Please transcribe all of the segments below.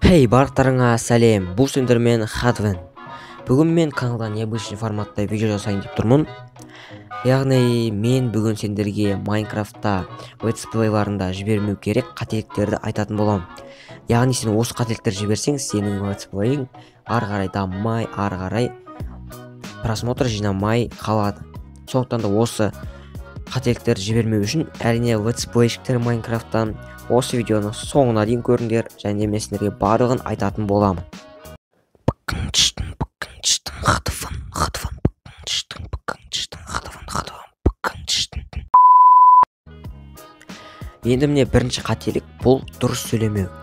Хей, барлықтарыңа сәлем, бұл сендермен Хадвен. Бүгін мен каналда необычный форматта видео жасайын деп тұрмын. Яғни мен бүгін сендерге Майнкрафтта летсплейларында жібермеу керек қателіктерді айтатын боламын. Яғни сен осы қателіктер жіберсең, сенің летсплейің ары қарай дамымай, ары қарай просмотр жинамай қалады. Сондықтан да осы қателіктерді жібермеу үшін әрине летсплейшіктер Майнкрафттан осы видеоны соңына дейін көріңдер, және мен сендерге барлығын айтатын боламын. Енді міне бірінші қателік бұл дұрыс сөйлемеу.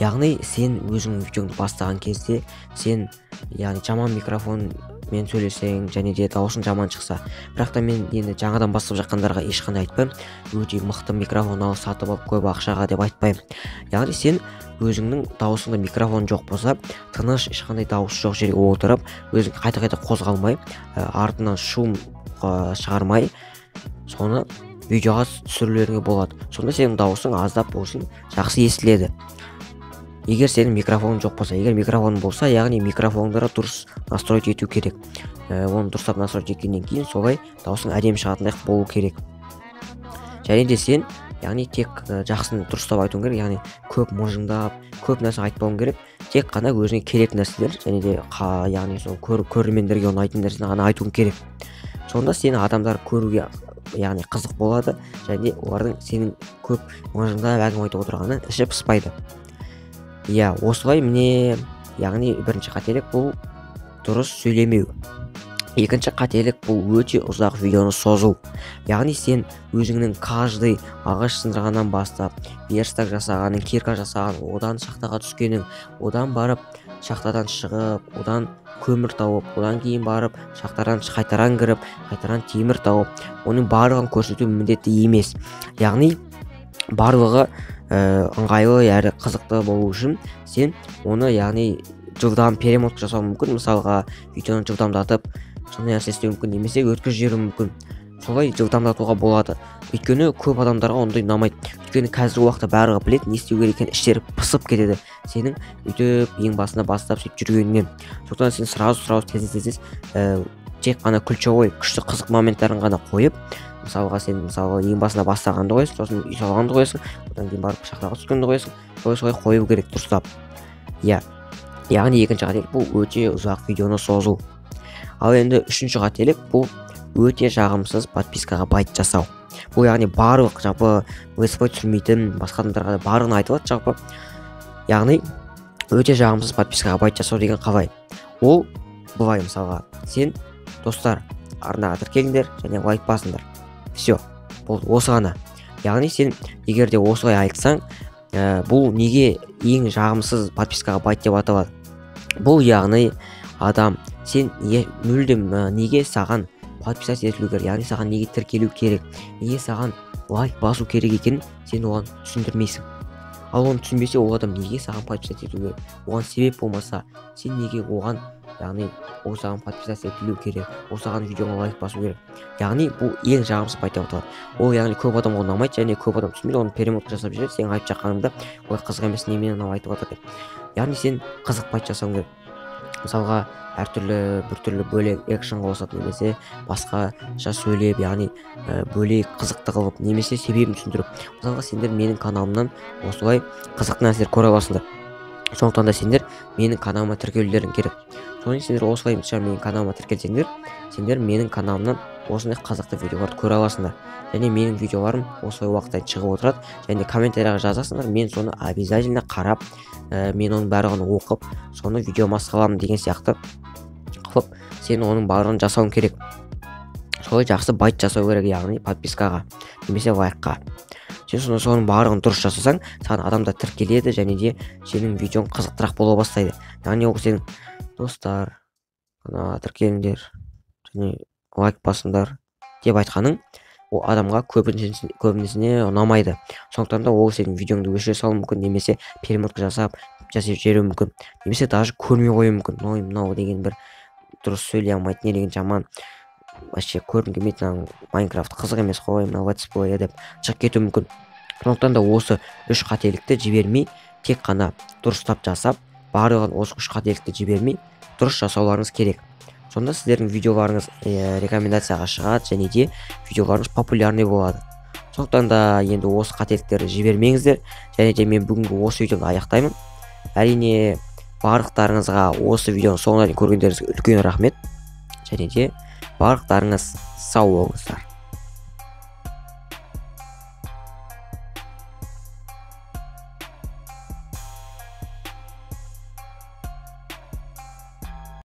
Яғни сен өзің видеоны бастаған кезде сен жаман микрофонмен сөйлесең және де дауысың жаман шықса, бірақ та мен енді жаңадан бастап жатқандарға ешқандай айтпаймын, өте мықты микрофон алып сатып алып көп ақшаға деп айтпаймын. Яғни сен өзіңнің дауысыңда микрофон жоқ болса, тыныш, ешқандай дауыс жоқ жерге отырып, өзің қайта-қайта қозғалмай, артынан шум шығармай, соны видеоға түсірулеріңе болады. Сонда сенің дауысың аздап болсын жақсы естіледі. Егер сенің микрофон жоқ болса, егер микрофон болса, яғни микрофондары дұрыс настройт ету керек. Оны дұрыстап настройт еткеннен кейін солай даусың әдемі шығатындай болу керек. Және де сен, яғни тек жақсын дұрыстап айтуың керек, яғни көп мыжыңдап, көп нәрсе айтпауың керек. Тек қана өзіңе керек нәрселер, және де яғни сол көрермендерге ұнайтын нәрсені ғана айтуың керек. Сонда сені адамдар көруге яғни қызық болады, және олардың сенің көп мыжыңдап әңгіме айтып отырғаннан іші пыспайды. Осылай міне, яғни бірінші қателік бұл дұрыс сөйлемеу. Екінші қателік бұл өте ұзақ видеоны созу. Яғни сен өзіңнің каждый ағаш сындырғаннан бастап, верстак жасағаның, кирка жасаған, одан шахтаға түскенің, одан барып шахтадан шығып, одан көмір тауып, одан кейін барып шахтадан қайтаран кіріп, қайтаран темір тауып, оның барлығын көрсету міндетті емес. Яғни барлығы ыңғайлы әрі қызықты болу үшін сен оны яғни жылдам перемотка жасау мүмкін, мысалға видеоны жылдамдатып сондай нәрсе істеу мүмкін, немесе өткізіп жіберу мүмкін. Солай жылдамдатуға болады. Өйткені көп адамдарға ондай ұнамайды. Өйткені қазіргі уақытта барлығы біледі, не істеу керек екенін, іштері пысып кетеді. Сенің өйтіп ең басына бастап сөйтіп жүргеніңнен. Сондықтан сен сразу тез тек қана ключевой күшті қызық моменттарын ғана қойып, мысалға сен ең басына бастағанды қоясың, сосын үй салғанды қоясың, одан кейін барып шахтаға түскенді қоясың, солай қою керек дұрыстап. Яғни екінші қателік бұл өте ұзақ видеоны созу. Ал енді үшінші қателік бұл өте жағымсыз подпискаға байт жасау. Бұл яғни барлық жалпы летсплей түсірмейтін басқа адамдарға барлығын айтылады жалпы. Яғни өте жағымсыз подпискаға байт жасау деген қалай? Ол былай, мысалға сен достар арнаға тіркеліңдер және лайк басыңдар. Все, бұл осы ғана. Яғни сен егер де осылай айтсаң, бұл неге ең жағымсыз подпискаға байт деп аталады? Бұл яғни адам сен мүлдем неге саған подписаться етілу керек, яғни саған неге тіркелу керек, неге саған лайк басу керек екенін сен оған түсіндірмейсің. Ал оны түсінбесе, ол адам неге саған подписаться етілу керек, оған себеп болмаса, сен неге оған, яғни ол саған подписаться етілу керек, ол саған видеоға лайк басу керек. Яғни бұл ең жағымсыз байт деп аталады. Ол яғни көп адамға ұнамайды, және көп адам түсінбейді, оны перемотка жасап жүреді, сен айтып жатқаныңда ой қызық емес, немен мынау айтып жатыр деп. Яғни сен қызық байт жасауың керек. Мысалға біртүрлі бөлек экшн қосып, немесе басқаша сөйлеп, яғни бөлек қызықты қылып, немесе себебін түсіндіріп. Мысалға сендер менің каналымнан осылай қызықты нәрселер көре аласыңдар. Сондықтан да сендер менің каналыма тіркелулерің керек. Соны сендер осылай менің каналыма тіркелсеңдер, сендер менің каналымнан осындай қызықты видеоларды көре аласыңдар. Және менің видеоларым осылай уақыттан шығып отырады, және комментарияға жазасыңдар, мен соны обязательно қарап, мен оның барлығын оқып, соны видеома саламын деген сияқты қылып, сен оның барлығын жасауың керек. Солай жақсы байт жасау керек, яғни подпискаға немесе лайкқа. Сен соның барлығын дұрыс жасасаң, саған адамдар тіркеледі, және де сенің видеоң қызықтырақ бола бастайды. Яғни ол сенің достар тіркеліңдер және лайк басыңдар деп айтқаның ол адамға көбінесіне ұнамайды. Сондықтан да ол сенің видеоңды өшіре салуы мүмкін, немесе перемотка жасап жіберуі мүмкін, немесе даже көрмей қоюы мүмкін. Мынау деген бір дұрыс сөйлей алмайды, не деген жаман, вообще көргім келмейді, Майнкрафт қызық емес қой, мына летсплей деп шығып кетуі мүмкін. Сондықтан да осы үш қателікті жібермей, тек қана дұрыстап жасап, барлығын осы үш қателікті жібермей дұрыс жасауларыңыз керек. Сонда сіздердің видеоларыңыз рекомендацияға шығады және де видеоларыңыз популярный болады. Сондықтан да енді осы қателіктерді жібермеңіздер, және де мен бүгінгі осы видеоны аяқтаймын. Әрине барлықтарыңызға осы видеоны соңына дейін көргендеріңізге үлкен рахмет, және де барлықтарыңыз сау болыңыздар.